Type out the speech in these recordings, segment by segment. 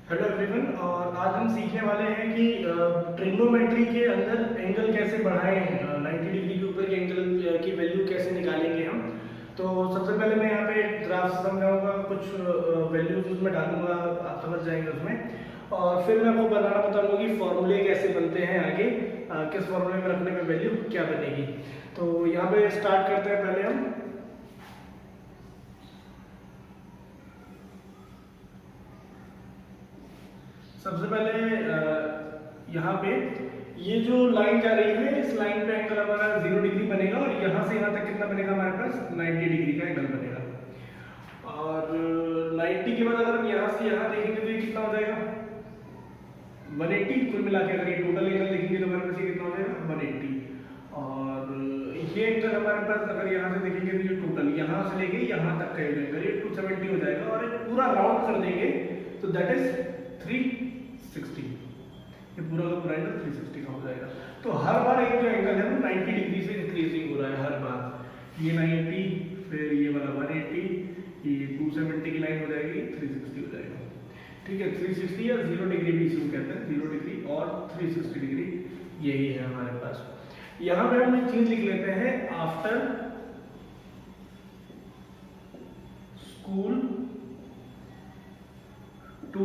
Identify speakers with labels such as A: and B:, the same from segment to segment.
A: Hello everyone. और आज हम सीखने वाले हैं कि ट्रिग्नोमेट्री के अंदर एंगल कैसे बढ़ाएं, 90 डिग्री के ऊपर के एंगल की वैल्यू कैसे निकालेंगे हम। तो सबसे पहले मैं यहाँ पे ग्राफ समझाऊंगा, कुछ वैल्यूज उसमें डालूंगा, आप समझ जाएंगे उसमें। और फिर मैं आपको बताना बताऊंगा कि फॉर्मूले कैसे बनते हैं आगे, किस फॉर्मूले में रखने पे वैल्यू क्या बनेगी। तो यहाँ पे स्टार्ट करते हैं पहले हम। सबसे पहले यहाँ पे ये जो लाइन जा रही है, इस लाइन पे एंगल हमारा 0 डिग्री बनेगा और यहाँ से यहाँ तक कितना बनेगा हमारे पास 90 डिग्री का एंगल बनेगा। और 90 के बाद अगर हम यहाँ से यहाँ देखेंगे तो ये कितना हो जाएगा 180। कुल मिला के अगर ये टोटल एंगल देखेंगे तो हमारे पास ये कितना हो जाएगा 180। और ये एंगल हमारे पास अगर यहाँ से देखेंगे तो ये टोटल यहाँ से लेके यहाँ तक का हो जाएगा, ये 270 हो जाएगा। और ये पूरा राउंड कर देंगे तो दैट इज 360। ये पूरा का पूरा एंगल 360 का हो जाएगा। तो हर बार एक जो एंगल है वो 90 डिग्री से इंक्रीजिंग हो रहा है हर बार। ये 90, फिर ये वाला 180, ये 270 की लाइन हो जाएगी, 360 हो जाएगा। ठीक है, 360 या 0 डिग्री भी इसको कहते हैं, 0 डिग्री और 360 डिग्री यही है हमारे पास। यहाँ पे हम एक चीज लिख लेते हैं, आफ्टर स्कूल टू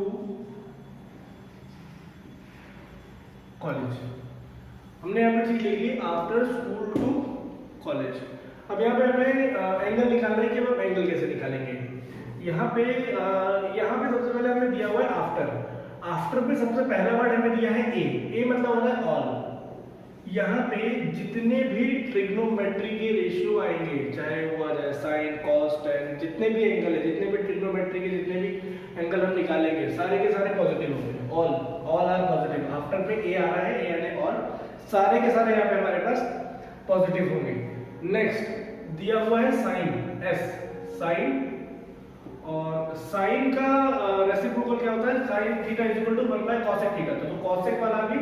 A: कॉलेज। हमने यहाँ पे चीज लिख ली आफ्टर स्कूल टू कॉलेज। अब यहाँ पे हमें एंगल निकालना है कि हम एंगल कैसे निकालेंगे। यहाँ पे सबसे पहले हमें दिया हुआ है आफ्टर। आफ्टर पे सबसे पहला वर्ड हमें दिया है ए मतलब होता है ऑल। यहाँ पे जितने भी ट्रिग्नोमेट्री के रेशियो आएंगे, चाहे वो आ जाए साइन कॉस टेन, जितने भी एंगल है, जितने भी ट्रिग्नोमेट्री के जितने भी एंगल हम निकालेंगे सारे के सारे पॉजिटिव होंगे। All are positive. आफ्टर पे ए आ रहा है, ए यानी ऑल, सारे के सारे यहाँ पे हमारे पास पॉजिटिव होंगे। नेक्स्ट दिया हुआ है साइन, एस साइन। और साइन का रेसिप्रोकल क्या होता है, sine theta is equal to 1 by cosec theta. तो कॉसेक वाला भी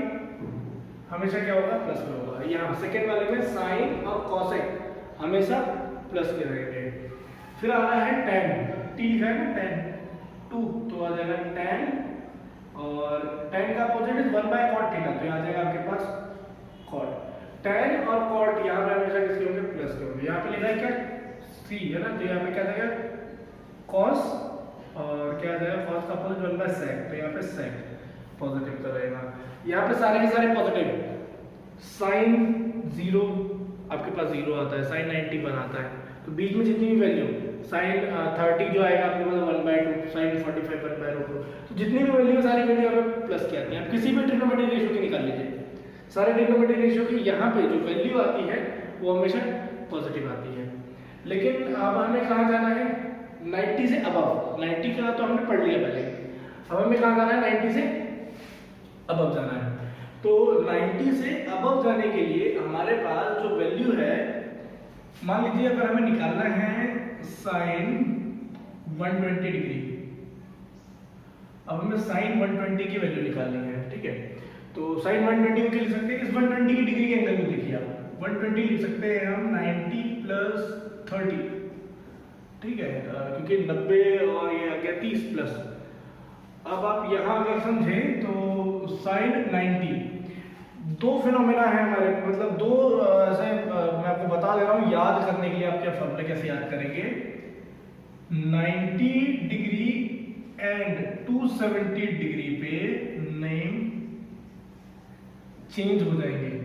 A: हमेशा क्या होगा, प्लस में होगा। यहाँ सेकेंड वाले में साइन और कॉसेक हमेशा प्लस के रहेंगे। फिर आ रहा है टेन, टी लिखा है ना, टेन 2 तो आ जाएगा टेन। और टेन का opposite is 1 by cot theta, तो आ जाएगा आपके पास कॉट। टेन और कॉट यहाँ पे हमेशा किसके होंगे, प्लस के होंगे। यहाँ पे लिखा है क्या, सी है ना, तो यहाँ पे क्या जाएगा कॉस, और क्या जाएगा कॉस का अपोजिट 1 बाय सेक, तो यहाँ पे सेक पॉजिटिव का रहेगा। यहाँ पे सारे के सारे पॉजिटिव। साइन 0 आपके पास 0 आता है, साइन 90 1 आता है, तो बीच में जितनी भी वैल्यू, साइन 30 जो आएगा आपके पास 1/2, साइन 45 1/2, तो जितनी भी वैल्यू सारी वैल्यू आप प्लस की आती है। आप किसी भी ट्रिग्नोमेट्री रेशियो की निकाल लीजिए, सारे ट्रिग्नोमेट्री रेशियो की यहाँ पे जो वैल्यू आती है वो हमेशा पॉजिटिव आती है। लेकिन अब हमें कहाँ जाना है, 90 से अबव। 90 का तो हमने पढ़ लिया पहले, अब हमें कहाँ जाना है, 90 से अबव जाना है। तो 90 से अबव जाने के लिए हमारे पास जो वैल्यू है, मान लीजिए अगर हमें निकालना है साइन 120 डिग्री, अब हमें साइन 120 की वैल्यू निकालनी है। ठीक है, तो साइन 120 को लिख सकते हैं, इस 120 की डिग्री के एंगल में देखिए आप 120 लिख सकते हैं हम 90 प्लस 30। ठीक है, क्योंकि 90 और ये आ गया 30 प्लस। अब आप यहाँ अगर समझें तो साइन 90, दो फिनोमेना है हमारे, मतलब दो ऐसे मैं आपको बता दे रहा हूँ याद करने के लिए, आप क्या फॉर्मूले कैसे याद करेंगे। 90 डिग्री एंड 270 डिग्री पे नेम चेंज हो जाएंगे।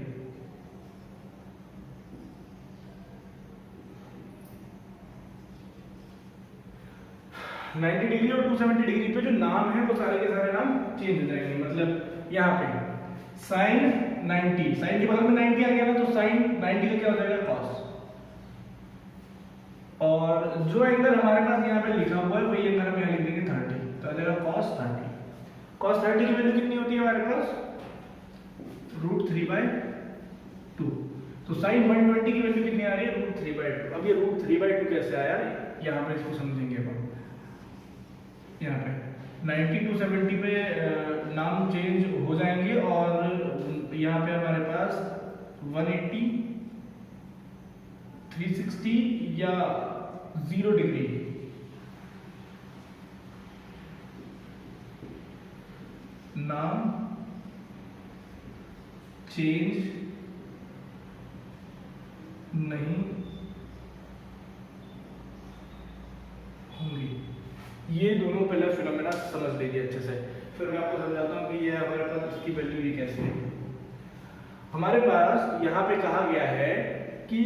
A: नाइन्टी डिग्री और 270 डिग्री पे जो नाम है वो सारे के सारे नाम चेंज हो जाएंगे। मतलब यहाँ पे साइन 90, साइन के बगल में 90 आ गया ना, तो साइन 90 का क्या हो जाएगा कॉस। और जो एंगल हमारे पास यहाँ पे लिखा हुआ है वही एंगल हम यहाँ लिख देंगे 30, तो आ जाएगा कॉस 30। कॉस 30 की वैल्यू कितनी होती है हमारे पास, √3/2। तो साइन 120 की वैल्यू कितनी आ रही है, √3/2। अब ये √3/2 कैसे आया, यहाँ पे इसको समझेंगे हम। यहाँ पे 90 to 70 पे नाम चेंज हो जाएंगे और यहाँ पे हमारे पास 180, 360 या 0 डिग्री नाम चेंज नहीं होंगी। ये दोनों पहले फिनोमेना समझ लीजिए अच्छे से, फिर मैं आपको समझाता हूँ कि ये हमारे पास इसकी वैल्यू ये कैसे है। हमारे पास यहाँ पे कहा गया है कि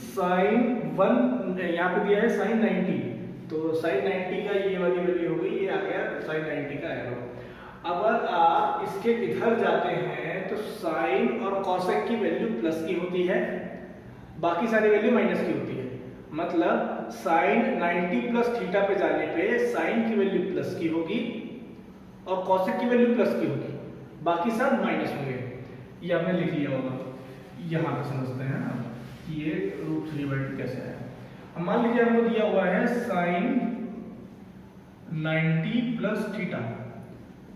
A: साइन 1 यहाँ पे दिया है साइन 90, तो साइन 90 का ये वाली वैल्यू हो गई, ये आ गया साइन 90 का एरो। अगर आप इसके इधर जाते हैं तो साइन और कॉसेक की वैल्यू प्लस की होती है, बाकी सारी वैल्यू माइनस की होती है। मतलब साइन 90 प्लस थीटा पे जाने पे साइन की वैल्यू प्लस की होगी और कॉसेक की वैल्यू प्लस की होगी, बाकी सब माइनस होंगे। ये आपने लिख लिया होगा, यहाँ पे समझते हैं आप कि ये √3/2 कैसे है। अब मान लीजिए हमको दिया हुआ है साइन 90 प्लस थीटा,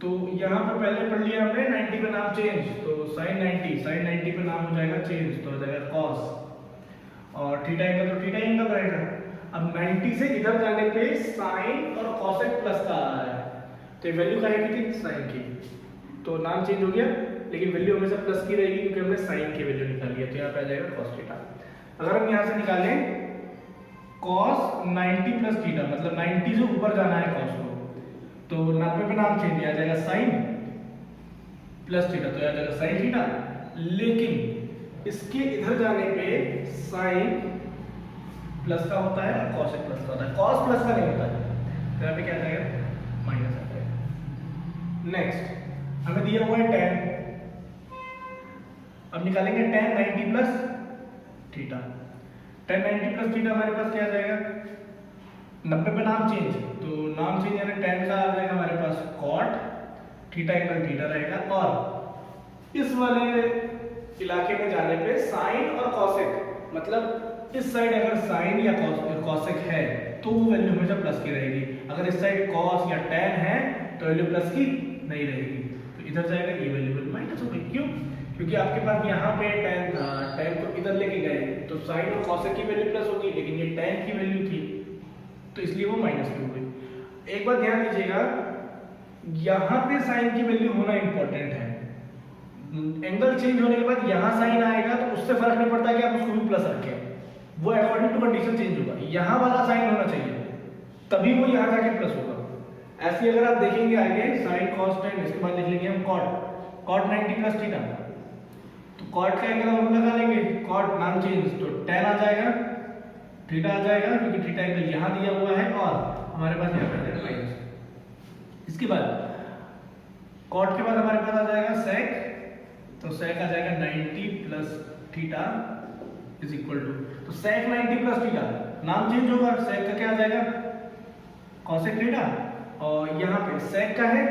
A: तो यहाँ पे पहले पढ़ लिया हमने 90 पे नाम चेंज, तो साइन 90 पे नाम हो जाएगा चेंज, तो हो जाएगा कॉस, और थीटा एंगल तो थीटा एंगल रहेगा। अब 90 से इधर जाने पे साइन और कॉसेक प्लस का आ रहा है, तो वैल्यू क्या है कि साइन की, तो नाम चेंज हो गया लेकिन वैल्यू हमेशा प्लस की रहेगी क्योंकि हमने साइन की वैल्यू निकाली है, तो यहाँ पे आ जाएगा cos थीटा। अगर हम यहाँ से निकालें cos 90 प्लस थीटा, मतलब 90 से ऊपर जाना है cos को, तो 90 पे नाम चेंज आ जाएगा sin प्लस थीटा, तो आ जाएगा sin थीटा। लेकिन इसके इधर जाने पे sin प्लस का होता है और cos प्लस का होता है, cos प्लस का नहीं होता है, तो यहाँ पे क्या आ जाएगा माइनस आ जाएगा। नेक्स्ट हमें दिया हुआ है tan, अब निकालेंगे tan 90 plus theta. tan 90 plus theta हमारे पास क्या आ जाएगा, 90 पे नाम चेंज, तो नाम चेंज यानी tan का आ जाएगा हमारे पास cot, थीटा एंगल थीटा रहेगा, और इस वाले इलाके में जाने पे साइन और कॉसेक, मतलब इस साइड अगर साइन या कॉसेक है तो वो वैल्यू हमेशा प्लस की रहेगी, अगर इस साइड कॉस या tan है तो वैल्यू प्लस की नहीं रहेगी, तो इधर जाएगा ये वैल्यू माइनस हो गई। क्यों? क्योंकि आपके पास यहाँ पे tan था, tan को इधर लेके गए तो साइन और कॉसेक की वैल्यू प्लस होगी, लेकिन ये tan की वैल्यू थी तो इसलिए वो माइनस की हो गई। एक बात ध्यान दीजिएगा, यहाँ पे साइन की वैल्यू होना इंपॉर्टेंट है, एंगल चेंज होने के बाद यहाँ साइन आएगा तो उससे फर्क नहीं पड़ता कि आप उसको भी प्लस रखें, वो अकॉर्डिंग टू कंडीशन चेंज होगा। यहाँ वाला साइन होना चाहिए तभी वो यहाँ जाके प्लस होगा। ऐसे अगर आप देखेंगे आगे साइन कॉस tan, इसके बाद लिख लेंगे हम cot 90 प्लस थीटा, तो cot का एंगल हम लगा लेंगे, cot नाम चेंज तो tan आ जाएगा, थीटा आ जाएगा क्योंकि थीटा एंगल यहाँ दिया हुआ है, और हमारे पास यहाँ पर माइनस। इसके बाद cot के बाद हमारे पास आ जाएगा sec, तो sec आ जाएगा 90 plus theta is equal to, तो sec 90 प्लस थीटा नाम चेंज होगा, sec का क्या आ जाएगा cosec थीटा, और यहाँ पे sec का है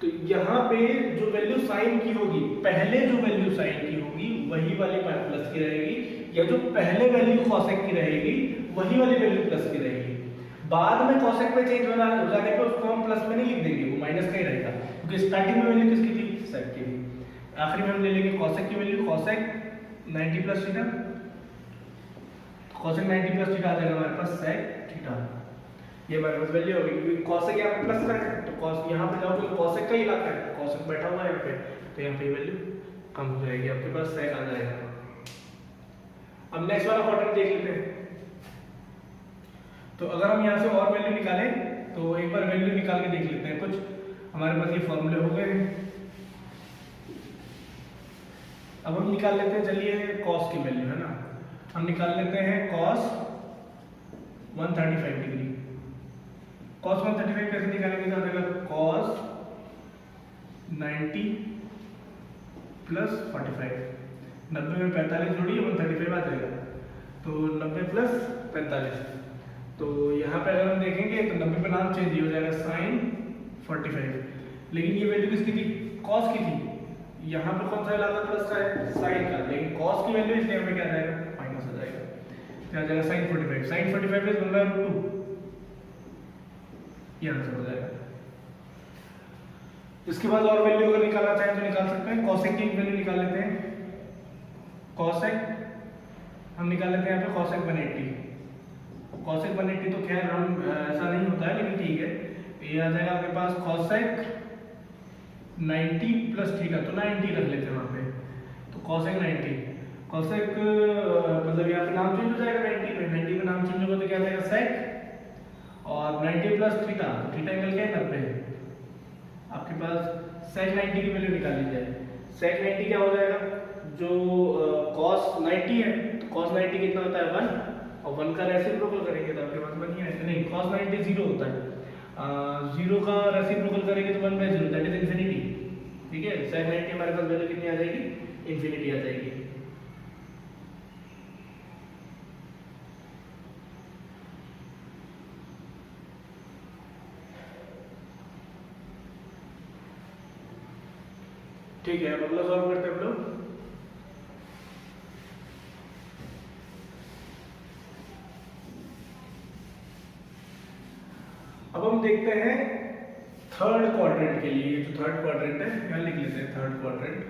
A: तो यहाँ पे जो वैल्यू साइन की होगी, पहले जो वैल्यू साइन की होगी वही वाली प्लस की रहेगी, या जो पहले वैल्यू cosec की रहेगी वही वाली वैल्यू प्लस की रहेगी। बाद में cosec पे चेंज होना हो जाने पे उसको हम प्लस में नहीं लिख देंगे, वो माइनस का ही रहेगा क्योंकि स्टार्टिंग में वैल्यू किसकी थी, sec की थी। आखिरी में हम ले लेंगे cosec की value, cosec 90 plus theta, cosec 90 plus theta आ जाएगा हमारे पास sec थीटा, ये हमारे पास वैल्यू होगी क्योंकि cosec यहाँ पे प्लस का है, तो cos यहाँ पे जाओ तो cosec का ही इलाका है, cosec बैठा हुआ है यहाँ पे, तो यहाँ पे वैल्यू कम हो जाएगी, आपके पास sec आ जाएगा। अब नेक्स्ट वाला क्वाड्रेंट देख लेते हैं, तो अगर हम यहाँ से और वैल्यू निकालें तो एक बार वैल्यू निकाल के देख लेते हैं। कुछ हमारे पास ये फॉर्मूले हो गए हैं, अब हम निकाल लेते हैं, चलिए cos की वैल्यू है ना, हम निकाल लेते हैं cos 135 डिग्री। cos 135 कैसे निकालेंगे, तो आ जाएगा cos 90 प्लस 45, 90 में 45 जोड़िए 135 आ जाएगा, तो 90 प्लस 45, तो यहाँ पे अगर हम देखेंगे तो 90 पे नाम चेंज हो जाएगा sin 45, लेकिन ये वैल्यू किसकी थी, cos की थी, यहाँ पे कौन सा इलाका प्लस का है, sin का, लेकिन cos की वैल्यू इसलिए यहाँ पे क्या आ जाएगा माइनस आ जाएगा, क्या आ जाएगा sin 45, sin 45 इज 1/2, ये आंसर हो जाएगा। इसके बाद और वैल्यू अगर निकालना चाहें तो निकाल सकते हैं, cosec की वैल्यू निकाल लेते हैं, cosec हम निकाल लेते हैं यहाँ पे cosec 180, cosec 180 तो खैर हम ऐसा नहीं होता है लेकिन ठीक है, ये आ जाएगा आपके पास cosec 90 प्लस थीटा, तो 90 रख लेते हैं वहाँ पे। तो कॉसेक 90, कॉसेक मतलब यहाँ पे नाम चेंज हो जाएगा 90 पे, 90 पे नाम चेंज होगा तो क्या आ जाएगा सेक, और 90 प्लस थीटा, तो थीटा एंगल क्या है 90। आपके पास सेक 90 की वैल्यू निकाल ली जाए। सेक 90 क्या हो जाएगा, जो कॉस 90 है, तो कॉस 90 कितना होता है 1, और 1 का रेसिप्रोकल करेंगे तो आपके पास 1 ही आएगा। नहीं, कॉस 90 0 होता है, 0 का रेसिप्रोकल करेंगे तो 1/0, दैट इज इन्फिनिटी। ठीक है, सेक 90 हमारे पास वैल्यू कितनी आ जाएगी, इन्फिनिटी आ जाएगी। ठीक है, अब अगला सॉल्व करते हैं हम लोग। अब हम देखते हैं थर्ड क्वाड्रेंट के लिए। जो थर्ड क्वाड्रेंट है यहाँ लिख लेते हैं, थर्ड क्वाड्रेंट।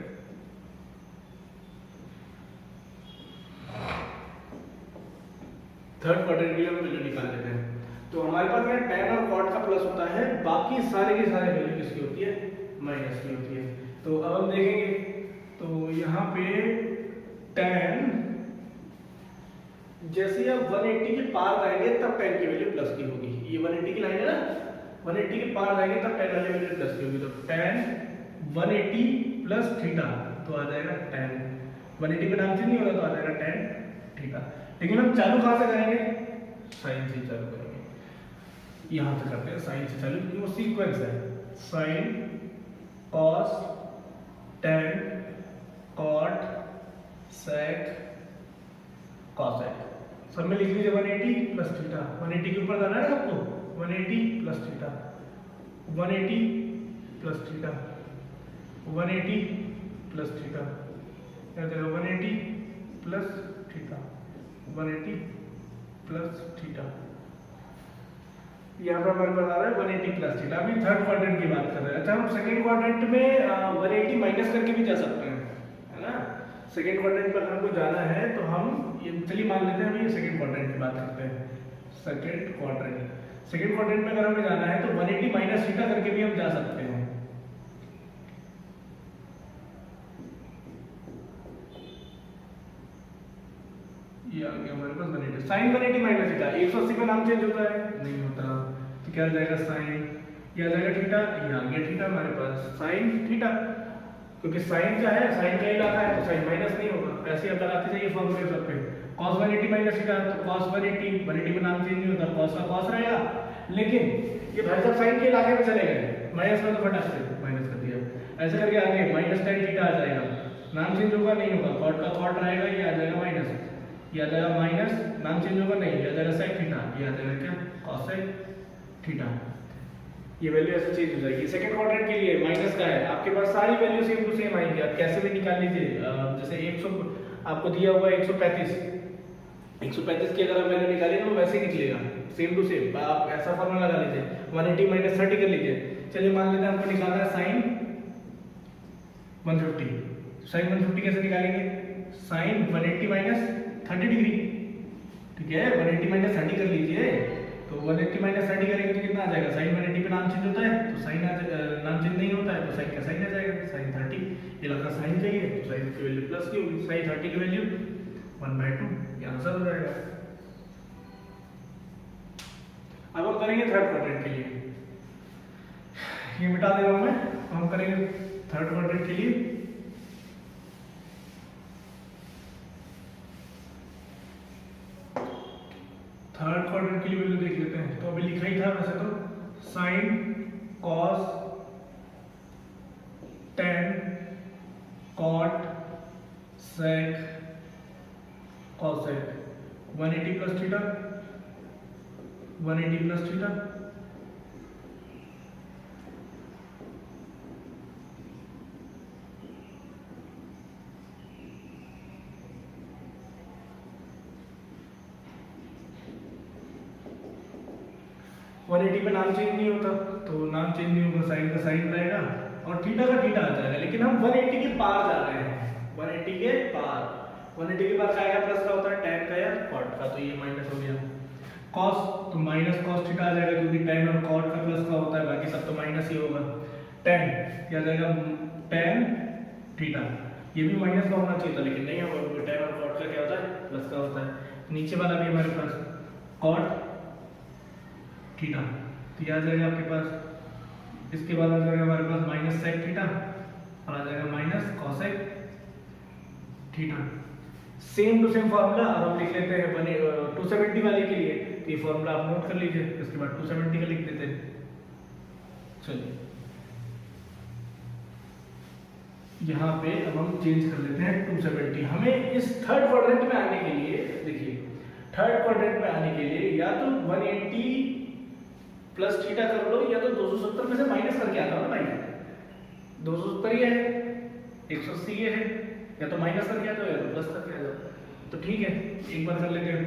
A: थर्ड क्वाड्रेंट के लिए हम वैल्यू निकाल लेते हैं। तो हमारे पास में tan और cot का प्लस होता है, बाकी सारे के सारे वैल्यू किसकी होती है, माइनस की होती है। तो अब हम देखेंगे, तो यहाँ पे tan जैसे आप 180 के पार आएंगे तब tan की वैल्यू प्लस की होगी। ये 180 की लाइन है ना, 180 के पार आएंगे तब tan वाली वैल्यू प्लस की होगी। तो tan 180 प्लस थीटा, तो आ जाएगा tan 180 पे नाम चेंज नहीं होगा तो आ जाएगा tan थीटा। लेकिन हम चालू कहाँ से करेंगे, साइन से चालू करेंगे। यहाँ से करते हैं साइन से चालू, क्योंकि वो सीक्वेंस है। Sine, cos, tan, cot, sec, cosec, सब में लिख लीजिए 180 प्लस थीटा। 180 के ऊपर जाना है आपको, 180 plus theta, 180 plus theta, 180 plus theta, 180 plus theta, 180 plus theta. यहाँ पर हमारे पास आ रहा है 180 प्लस थीटा। अभी थर्ड क्वाड्रेंट की बात कर रहे हैं। अच्छा, हम सेकंड क्वाड्रेंट में 180 माइनस करके भी जा सकते हैं, है ना। सेकंड क्वाड्रेंट पर हमको जाना है तो हम ये, चलिए मान लेते हैं हम ये सेकंड क्वाड्रेंट की बात करते हैं। सेकंड क्वाड्रेंट में अगर हमें जाना है तो 180 माइनस थीटा करके भी हम जा सकते हैं। ये आ गया हमारे पास 180, साइन 180 माइनस थीटा। 180 पे नाम चेंज होता है, नहीं होता, तो क्या आ जाएगा साइन, ये आ जाएगा थीटा, ये आ गया थीटा हमारे पास, साइन थीटा। क्योंकि साइन क्या है, साइन का ही लाना है तो साइन माइनस नहीं होगा। ऐसे आप लगाते जाइए फॉर्मूले सब पे। cos 180 माइनस थीटा, तो cos 180, 180 में नाम चेंज नहीं होता, cos का cos रहेगा। लेकिन ये भाई साहब साइन के इलाके में चले गए, माइनस में तो फटाक से माइनस कर दिया। ऐसे करके आगे माइनस tan थीटा आ जाएगा, नाम चेंज होगा नहीं होगा, cot का cot रहेगा, ये आ जाएगा माइनस, ये आ जाएगा माइनस, नाम चेंज होगा नहीं, ये आ जाएगा sec थीटा, ये आ जाएगा क्या, cosec थीटा। ये वैल्यू ऐसे चेंज हो जाएगी। सेकंड क्वाड्रेंट के लिए माइनस का है, आपके पास सारी वैल्यू सेम टू सेम आएंगी, आप कैसे भी निकाल लीजिए। जैसे 100 आपको दिया हुआ है 135 की अगर आप वैल्यू निकालिए तो वैसे ही निकलेगा, सेम टू सेम। आप ऐसा फॉर्मूला लगा लीजिए, 180 माइनस 30 कर लीजिए। चलिए मान लेते हैं आपको निकालना है साइन 150। साइन 150 कैसे निकालेंगे, साइन 180 माइनस 30 डिग्री, ठीक है, 180 माइनस 30 कर लीजिए। तो 180 माइनस 30 करेंगे तो कितना आ जाएगा, साइन 180 पे नाम चेंज होता है तो साइन नाम चेंज नहीं होता है तो साइन का साइन आ जाएगा, साइन 30। ये लगा साइन चाहिए तो साइन की वैल्यू प्लस की होगी, साइन 30 की वैल्यू 1/2, ये आंसर हो जाएगा। अब हम करेंगे थर्ड क्वाड्रेंट के लिए, ये मिटा दे रहा हूं मैं। हम करेंगे थर्ड क्वाड्रेंट के लिए। थर्ड क्वाड्रेंट के लिए वैल्यू देख लेते हैं। तो अभी लिखा ही था वैसे तो, sine, cos, tan, cot, sec, cosec, 180 plus theta, 180 plus theta, पे नाम चेंज नहीं होता तो नाम चेंज नहीं होगा, साइन का साइन रहेगा और थीटा का थीटा आ जाएगा। लेकिन हम 180 के पार जा रहे हैं, 180 के पार, 180 के पार क्या आएगा, प्लस का होता है tan का या cot का, तो ये माइनस हो गया। cos तो माइनस cos थीटा आ जाएगा क्योंकि tan और cot का प्लस का होता है, बाकी सब तो माइनस ही होगा। टेन, क्या आ जाएगा टेन थीटा। ये भी माइनस का होना चाहिए था लेकिन नहीं है, टेन और कॉट का क्या होता है प्लस का होता है। नीचे वाला भी हमारे पास कॉट थीटा, तो यह आ जाएगा आपके पास। इसके बाद आ जाएगा हमारे पास माइनस सेक थीटा और आ जाएगा minus cosec theta. Same to same formula अब हम लिख लेते हैं 270 वाले के लिए, तो ये फॉर्मूला आप नोट कर लीजिए, इसके बाद 270 का लिख देते हैं। चलिए यहाँ पे अब हम चेंज कर लेते हैं 270। हमें इस थर्ड क्वाड्रेंट में आने के लिए, देखिए थर्ड क्वाड्रेंट में आने के लिए या तो 180 प्लस थीटा कर लो या तो 270 में से माइनस करके आता हो ना भाई। 270 ये है, 180 ये है, या तो माइनस करके आ जाओ या तो प्लस करके आ जाओ। तो ठीक है, एक बार कर लेते हैं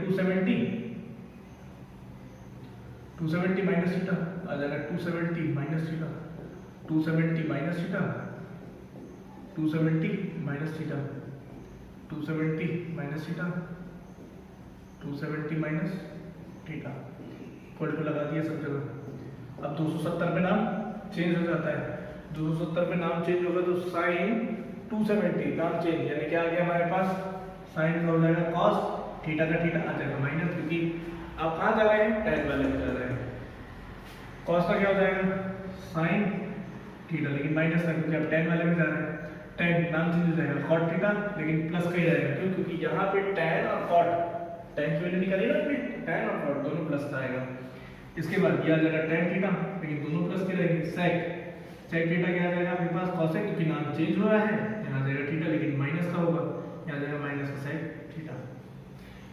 A: 270 माइनस थीटा आ जाएगा 270 minus theta, 270 minus theta, 270 minus theta, 270 minus theta, 270 minus theta, equal to लगा दिया सब जगह। अब 270 पे नाम चेंज हो जाता है, 270 पे नाम चेंज होगा तो साइन 270 नाम चेंज, यानी क्या आ गया हमारे पास साइन का हो जाएगा कॉस, थीटा का थीटा आ जाएगा माइनस, क्योंकि आप कहाँ जा रहे हैं टेन वाले में जा रहे हैं। कॉस का क्या हो जाएगा साइन थीटा, लेकिन माइनस का क्योंकि आप टेन वाले में जा रहे हैं, टेन नाम चेंज हो जाएगा कॉट थीटा, लेकिन प्लस का ही रहेगा। क्यों? क्योंकि यहाँ पे टेन और कॉट, टेन की वैल्यू निकाली ना आपने, टेन और कॉट दोनों प्लस का आएगा। इसके बाद ये आ जाएगा टेन थीटा, लेकिन दोनों प्लस के रहेंगे। सेक थीटा क्या आ जाएगा आपके पास कॉसेक, क्योंकि नाम चेंज हुआ है, यहाँ आ जाएगा थीटा लेकिन माइनस का होगा, यहाँ आ जाएगा माइनस का सेक थीटा।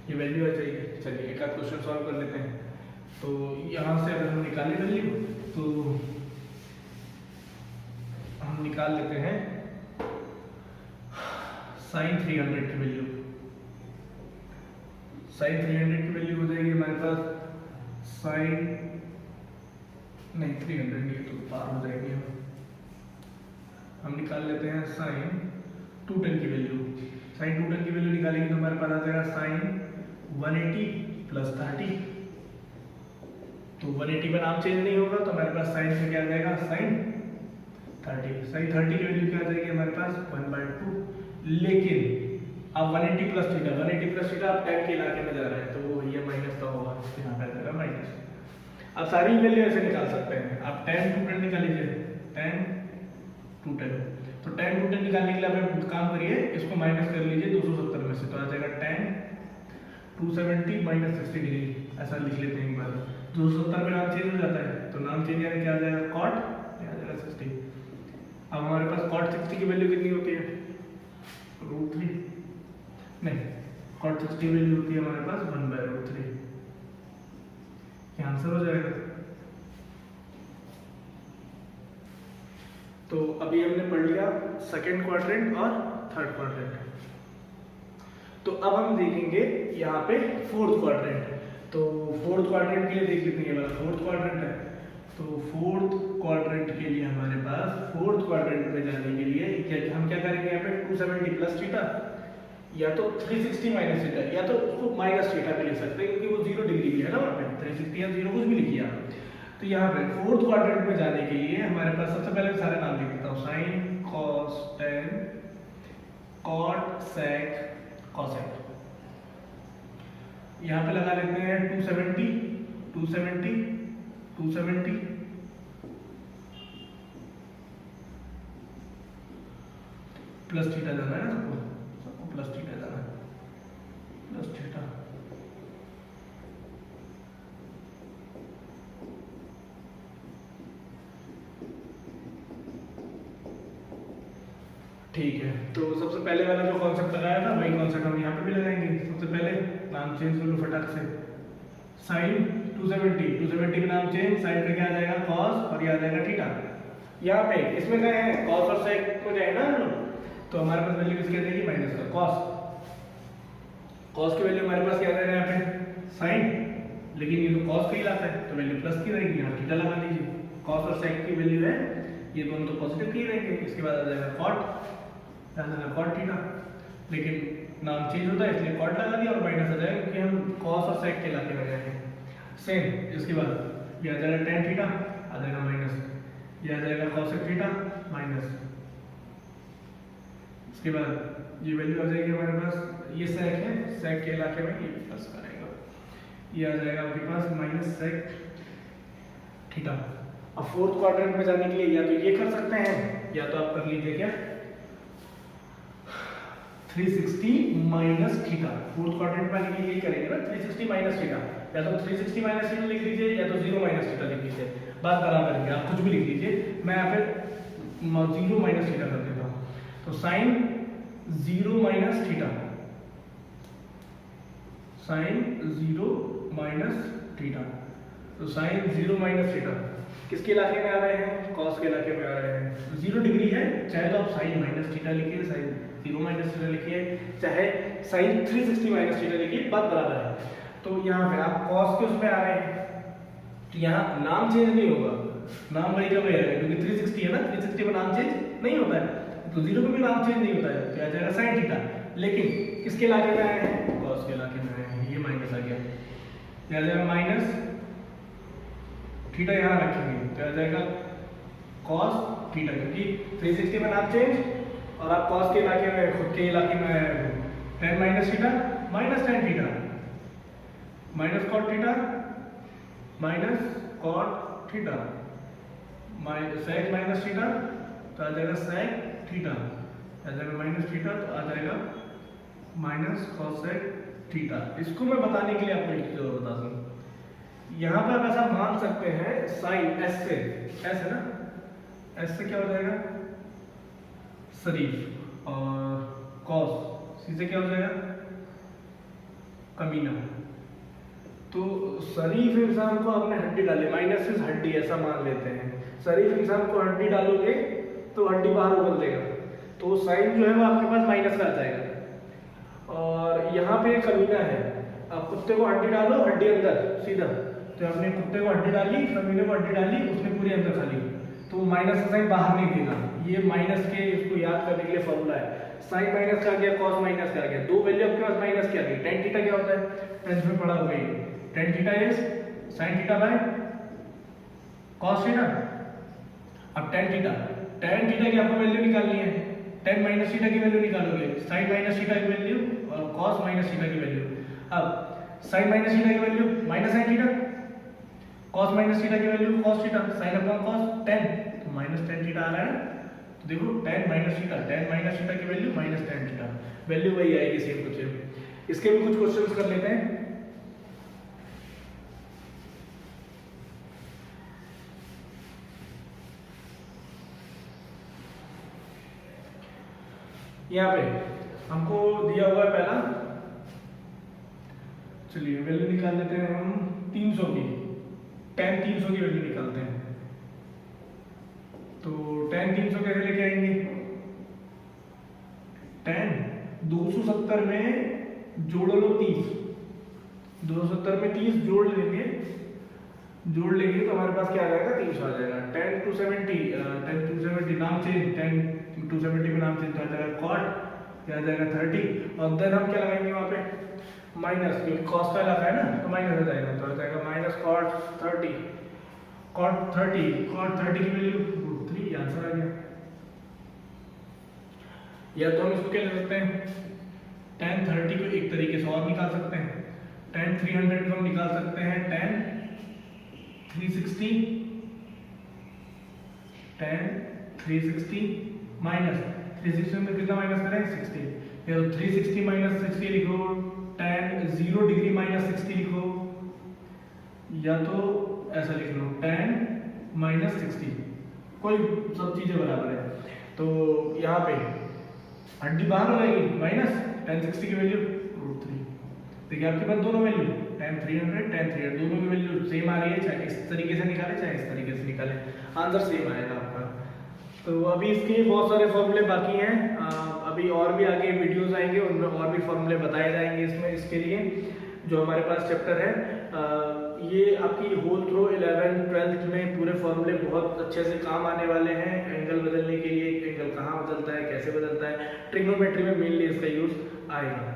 A: ये वैल्यू आ जाएगी। चलिए एक आध क्वेश्चन सॉल्व कर लेते हैं। तो यहाँ से अगर हम निकालें वैल्यू तो हम निकाल लेते हैं साइन 300 की वैल्यू। साइन 300 की वैल्यू हो जाएगी हमारे पास साइन नहीं 300 नहीं तो पार हो जाएगी। हम निकाल लेते हैं साइन 210 की वैल्यू। साइन 210 की वैल्यू निकालेंगे तो हमारे पास आ जाएगा साइन 180 प्लस 30। तो 180 का नाम चेंज नहीं होगा तो हमारे पास साइन से क्या आ जाएगा साइन 30। साइन 30 की वैल्यू क्या आ जाएगी हमारे पास 1/2। लेकिन अब 180 प्लस थीटा, 180 प्लस थीटा आप टेन के इलाके में जा रहे हैं तो वो ये माइनस का होगा, यहाँ पे आ जाएगा माइनस। आप सारी वैल्यू ऐसे निकाल सकते हैं। आप 10 to 10 निकाल लीजिए, 10 to 10। तो 10 to 10 निकालने के लिए आप काम करिए, इसको माइनस कर लीजिए 270 में से, तो आ जाएगा 10 270 माइनस 60 डिग्री। ऐसा लिख लेते हैं एक बार। 270 में नाम चेंज हो जाता है तो नाम चेंज यानी क्या आ जाएगा कॉट, क्या आ जाएगा 60। अब हमारे पास कॉट 60 की वैल्यू कितनी होती है √3, नहीं कॉट 60 वैल्यू होती है हमारे पास 1/√3। आंसर हो जाएगा। तो अभी हमने पढ़ लिया सेकेंड क्वाड्रेंट और थर्ड क्वाड्रेंट। तो अब हम देखेंगे यहाँ पे फोर्थ क्वाड्रेंट। तो फोर्थ क्वाड्रेंट के लिए देख लेते हैं, ये वाला फोर्थ क्वाड्रेंट है। तो फोर्थ क्वाड्रेंट के लिए हमारे पास फोर्थ क्वाड्रेंट में जाने के लिए हम क्या करेंगे, यहाँ पे 270 प्लस थीटा या तो 360 माइनस थीटा, या तो उसको माइनस थीटा भी लिख सकते हैं क्योंकि वो 0 डिग्री भी है ना वहाँ पे, 360 या 0 कुछ भी लिखिए आप। तो यहाँ पे फोर्थ क्वाड्रेंट में जाने के लिए हमारे पास सबसे पहले सारे नाम लिख देता हूँ, sine cos tan cot sec cosec. यहाँ पे लगा लेते हैं 270 270 270 प्लस थीटा जाना है ना, सबको प्लस थीटा जाना है, प्लस थीटा। ठीक है, तो सबसे पहले वाला जो कॉन्सेप्ट लगाया था वही कॉन्सेप्ट हम यहाँ पे भी लगाएंगे। सबसे पहले नाम चेंज कर लो फटाक से। साइन 270 का नाम चेंज, साइन का क्या आ जाएगा कॉस और ये आ जाएगा थीटा। यहाँ पे इसमें गए हैं कॉस और सेक में गए ना, तो हमारे पास वैल्यू किसकी आ जाएगी माइनस का कॉस। कॉस की वैल्यू हमारे पास क्या आ जाएगा यहाँ पे साइन, लेकिन ये तो कॉस का ही लाता है तो वैल्यू प्लस की रहेगी, यहाँ थीटा लगा लीजिए। कॉस और सेक की वैल्यू है ये दोनों तो पॉजिटिव की रहेंगे। इसके बाद आ जाएगा कॉट, कॉट थीटा, लेकिन नाम चेंज होता है इसलिए कॉट लगा दिया और माइनस आ जाएगा क्योंकि हम कॉस और सेक के इलाके में गए हैं। सेम इसके बाद ये आ जाएगा टेन थीटा, आ जाएगा माइनस, ये आ जाएगा cosec थीटा माइनस, इसके बाद ये वैल्यू आ जाएगी हमारे पास, ये सेक है, सेक के इलाके में ये प्लस करेगा, ये आ जाएगा आपके पास माइनस सेक थीटा। अब फोर्थ क्वाड्रेंट में जाने के लिए या तो ये कर सकते हैं या तो आप कर लीजिए क्या 360 माइनस थीटा। फोर्थ क्वाड्रेंट में आने के लिए यही करेंगे ना, 360 माइनस थीटा, या तो 360 माइनस थीटा लिख लीजिए या तो 0 माइनस थीटा लिख लीजिए, बात बराबर है, आप कुछ भी लिख लीजिए। मैं यहाँ पे 0 माइनस थीटा कर देता हूँ, तो sine 0 minus theta, sine 0 minus theta, तो साइन 0 माइनस थीटा किसके इलाके में आ रहे हैं, कॉस के इलाके में आ रहे हैं। 0 डिग्री है, चाहे तो आप साइन माइनस थीटा लिखिए, साइन 0 माइनस थीटा लिखिए, चाहे साइन 360 माइनस थीटा लिखिए, बात बराबर है। तो यहाँ पे आप कॉस के उसमें आ रहे हैं, तो यहाँ नाम चेंज नहीं होगा, नाम वही का वही रहेगा, क्योंकि 360 है ना, 360 में नाम चेंज नहीं होता है, तो 0 में भी नाम चेंज नहीं होता है, तो आ जाएगा साइन थीटा। लेकिन किसके इलाके में आए हैं, कॉस के इलाके में आए हैं, ये माइनस आ गया, क्या आ जाएगा माइनस थीटा, यहाँ रखेंगे तो आ जाएगा कॉस थीटा, क्योंकि 360 में नाम चेंज और आप कॉस के इलाके में, खुद के इलाके में आए हो, tan minus theta minus tan theta minus cot theta minus cot theta sec minus theta, तो आ जाएगा सेक थीटा, आ जाएगा माइनस थीटा, तो आ जाएगा माइनस कॉसेक थीटा। इसको मैं बताने के लिए आपको एक चीज और बता दूं, यहाँ पर आप ऐसा मान सकते हैं साइन एस से, एस है ना, एस से क्या हो जाएगा शरीफ, और कॉस सी से क्या हो जाएगा कमीना। तो शरीफ इंसान को आपने हड्डी डाली, माइनस से हड्डी ऐसा मान लेते हैं, शरीफ इंसान को हड्डी डालोगे तो हड्डी बाहर उगल देगा, तो साइन जो है वो आपके पास माइनस का आ जाएगा। और यहाँ पे कमीना है, आप कुत्ते को हड्डी डालो, हड्डी अंदर सीधा, तो आपने कुत्ते को हड्डी डाली, कमीने को हड्डी डाली, उसने पूरी अंदर खा ली, तो माइनस का साइन बाहर नहीं देगा। ये माइनस के इसको याद करने के लिए फॉर्मूला है, साइन माइनस का आ गया, कॉस माइनस का आ गया, दो वैल्यू आपके पास माइनस की आ गई। टेन थीटा क्या होता है, टेंथ में पढ़ा होगा ये, tan theta is sine theta by cos theta. अब टेन थीटा की आपको वैल्यू निकालनी है, टेन माइनस थीटा की वैल्यू निकालोगे, साइन माइनस थीटा की वैल्यू और कॉस माइनस थीटा की वैल्यू। अब साइन माइनस थीटा की value minus sine theta, cos minus theta की value cos theta, sine upon cos 10, तो माइनस टेन थीटा आ रहा है ना, तो देखो टेन माइनस थीटा की value minus tan theta, value वही आएगी सेम कुछ सेम। इसके भी कुछ क्वेश्चंस कर लेते हैं। यहाँ पे हमको दिया हुआ है पहला, चलिए वैल्यू निकाल लेते हैं हम 300 की, tan 300 की वैल्यू निकालते हैं। तो tan 300 कैसे लेके आएंगे, tan 270 में जोड़ लो 30, 270 में 30 जोड़ लेंगे तो हमारे पास क्या आ जाएगा 300 आ जाएगा। tan 270 नाम चेंज, tan 270 में नाम चेंज, तो आ जाएगा कॉट, क्या आ जाएगा 30, और देन हम क्या लगाएंगे वहाँ पे माइनस, क्योंकि कॉस का इलाका है ना, तो माइनस हो जाएगा, तो आ जाएगा माइनस कॉट 30, कॉट 30 की वैल्यू √3, आंसर आ गया। या तो हम इसको क्या ले सकते हैं, tan 30 को एक तरीके से और निकाल सकते हैं, tan 300 को हम निकाल सकते हैं tan 360 माइनस 360 में कितना माइनस करें 60, या तो 360 माइनस 60 लिखो, tan 0 डिग्री माइनस 60 लिखो, या तो ऐसा लिख लो tan माइनस 60, कोई सब चीजें बराबर है। तो यहाँ पे हड्डी बाहर हो जाएगी, माइनस tan 60 की वैल्यू √3, देखिए आपके पास दोनों वैल्यू tan 300 दोनों की वैल्यू सेम आ रही है, चाहे इस तरीके से निकाले चाहे इस तरीके से निकाले, आंसर सेम आएगा आपका। तो अभी इसके बहुत सारे फॉर्मूले बाकी हैं, अभी और भी आगे वीडियोस आएंगे, उनमें और भी फॉर्मूले बताए जाएंगे इसमें, इसके लिए जो हमारे पास चैप्टर है, ये आपकी होल थ्रो 11th 12th में पूरे फॉर्मूले बहुत अच्छे से काम आने वाले हैं। एंगल बदलने के लिए, एंगल कहाँ बदलता है, कैसे बदलता है, ट्रिग्नोमेट्री में मेनली इसका यूज आएगा।